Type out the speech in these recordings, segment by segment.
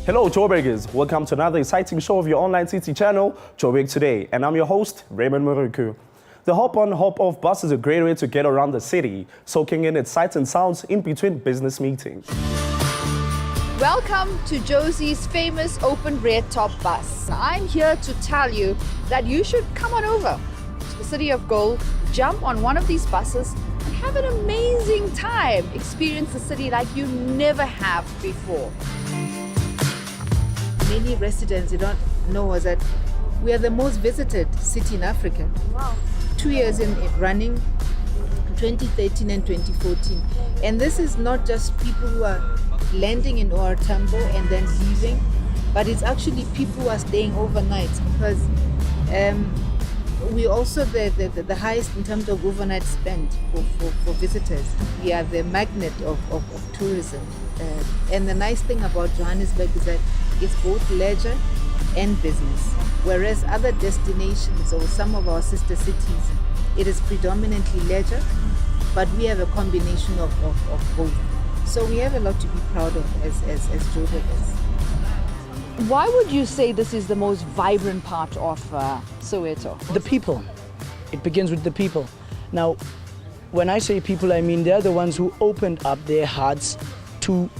Hello Joburgers, welcome to another exciting show of your online city channel, Joburg Today, and I'm your host, Raymond Muruku. The hop-on, hop-off bus is a great way to get around the city, soaking in its sights and sounds in between business meetings. Welcome to Jozi's famous open rear top bus. I'm here to tell you that you should come on over to the City of Gold, jump on one of these buses and have an amazing time. Experience the city like you never have before. Many residents don't know is that we are the most visited city in Africa. Wow. 2 years in running, 2013 and 2014. And this is not just people who are landing in OR Tambo and then leaving, but it's actually people who are staying overnight because we also the highest in terms of overnight spend for visitors. We are the magnet of tourism. And the nice thing about Johannesburg is that it's both leisure and business. Whereas other destinations or some of our sister cities, it is predominantly leisure, but we have a combination of both. So we have a lot to be proud of as Joburgers. Why would you say this is the most vibrant part of Soweto? The people. It begins with the people. Now, when I say people, I mean they're the ones who opened up their hearts to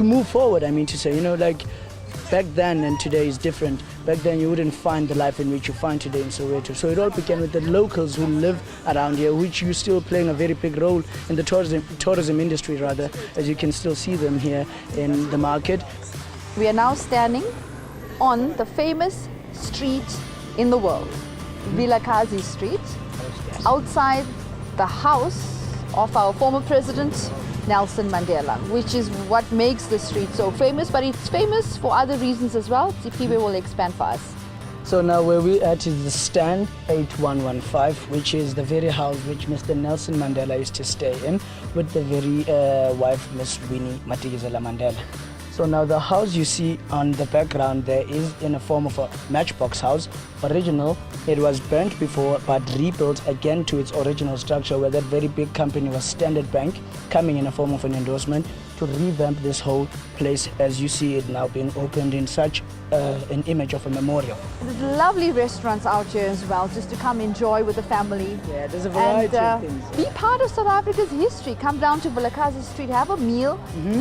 move forward. I mean to say, like back then and today is different. Back then you wouldn't find the life in which you find today in Soweto. So it all began with the locals who live around here, which you still playing a very big role in the tourism industry rather, as you can still see them here in the market. We are now standing on the famous street in the world, Vilakazi Street, outside the house of our former president, Nelson Mandela, which is what makes the street so famous, but it's famous for other reasons as well. Sipiwe will expand for us. So now where we're at is the stand 8115, which is the very house which Mr. Nelson Mandela used to stay in with the very wife, Miss Winnie Madikizela Mandela. So now the house you see on the background there is in a form of a matchbox house. Original, it was burnt before but rebuilt again to its original structure, where that very big company was Standard Bank, coming in a form of an endorsement to revamp this whole place as you see it now being opened in such an image of a memorial. There's lovely restaurants out here as well, just to come enjoy with the family. Yeah, there's a variety of things. Be part of South Africa's history. Come down to Vilakazi Street, have a meal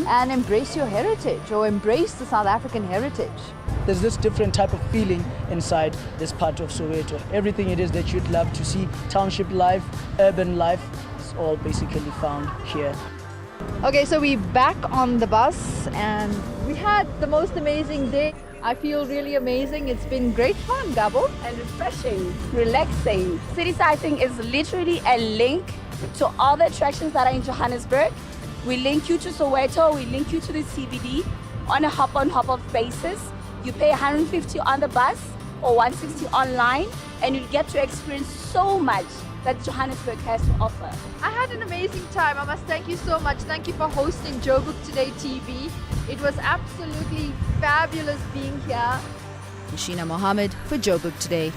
and embrace your heritage, or embrace the South African heritage. There's this different type of feeling inside this part of Soweto. Everything it is that you'd love to see, township life, urban life, it's all basically found here. Okay, so we're back on the bus and we had the most amazing day. I feel really amazing. It's been great fun, Gabo. And refreshing, relaxing. City sighting is literally a link to all the attractions that are in Johannesburg. We link you to Soweto, we link you to the CBD on a hop-on, hop-off basis. You pay 150 on the bus or 160 online, and you get to experience so much that Johannesburg has to offer. I had an amazing time. I must thank you so much. Thank you for hosting Joburg Today TV. It was absolutely fabulous being here. Mashina Mohammed for Joburg Today.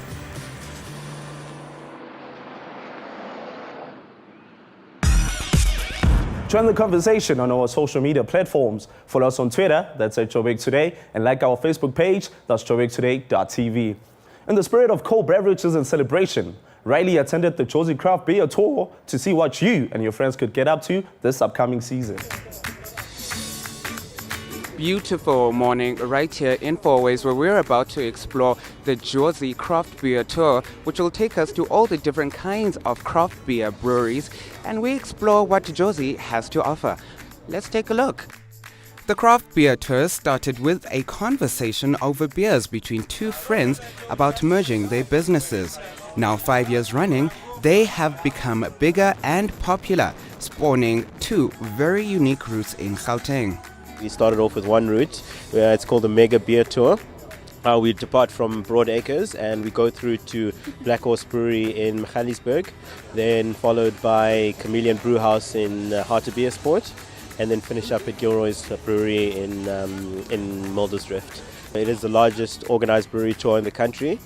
Join the conversation on our social media platforms. Follow us on Twitter, that's at Joburg Today, and like our Facebook page, that's joburgtoday.tv. In the spirit of cold beverages and celebration, Riley attended the Jozi Craft Beer Tour to see what you and your friends could get up to this upcoming season. Beautiful morning right here in Fourways, where we're about to explore the Jozi Craft Beer Tour, which will take us to all the different kinds of craft beer breweries, and we explore what Jozi has to offer. Let's take a look. The craft beer tour started with a conversation over beers between two friends about merging their businesses. Now 5 years running, they have become bigger and popular, spawning two very unique routes in Gauteng. We started off with one route, it's called the Mega Beer Tour. We depart from Broad Acres and we go through to Black Horse Brewery in Magaliesburg, then followed by Chameleon Brewhouse in Hartebeersport, and then finish up at Gilroy's Brewery in Muldersdrift. It is the largest organized brewery tour in the country,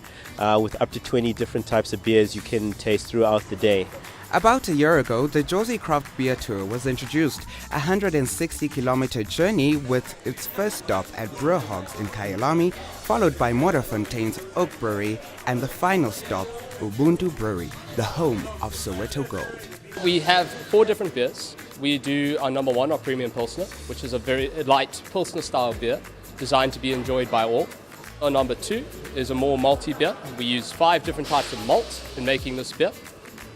with up to 20 different types of beers you can taste throughout the day. About a year ago, the Jozi Craft Beer Tour was introduced, a 160-kilometer journey with its first stop at Brewhogs in Kyalami, followed by Modderfontein's Oak Brewery, and the final stop, Ubuntu Brewery, the home of Soweto Gold. We have 4 different beers. We do our number 1, our Premium Pilsner, which is a very light Pilsner-style beer, designed to be enjoyed by all. Our number 2 is a more malty beer. We use 5 different types of malt in making this beer.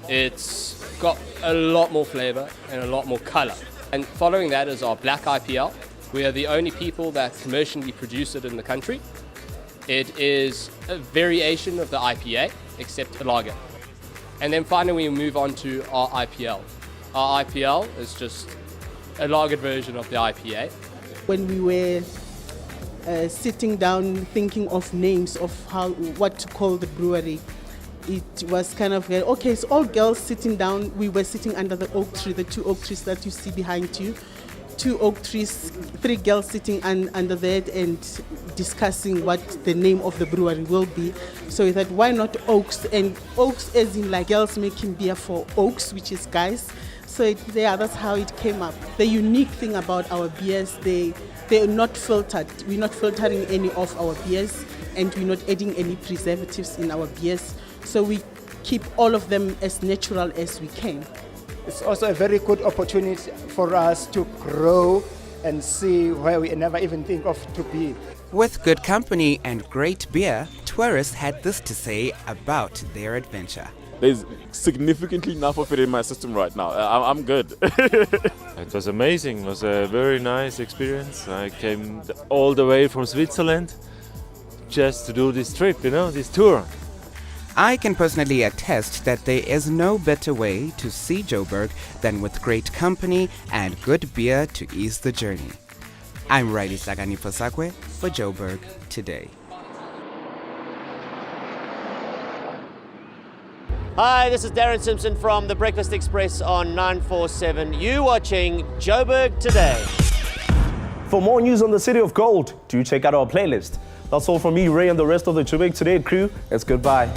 It's got a lot more flavor and a lot more color. And following that is our Black IPL. We are the only people that commercially produce it in the country. It is a variation of the IPA, except a lager. And then finally we move on to our IPL. Our IPL is just a lagered version of the IPA. When we were sitting down thinking of names of what to call the brewery, it was kind of okay, it's all girls sitting down. We were sitting under the oak tree, the 2 oak trees that you see behind you. 2 oak trees, 3 girls sitting under that and discussing what the name of the brewery will be. So we thought, why not Oaks? And Oaks as in like girls making beer for Oaks, which is guys. So that's how it came up. The unique thing about our beers, they're not filtered. We're not filtering any of our beers, and we're not adding any preservatives in our beers. So we keep all of them as natural as we can. It's also a very good opportunity for us to grow and see where we never even think of to be. With good company and great beer, tourists had this to say about their adventure. There's significantly enough of it in my system right now. I'm good. It was amazing. It was a very nice experience. I came all the way from Switzerland just to do this trip, this tour. I can personally attest that there is no better way to see Joburg than with great company and good beer to ease the journey. I'm Riley Sagani Posakwe for Joburg Today. Hi, this is Darren Simpson from The Breakfast Express on 947. You watching Joburg Today. For more news on the City of Gold, do check out our playlist. That's all from me, Ray, and the rest of the Joburg Today crew. It's goodbye.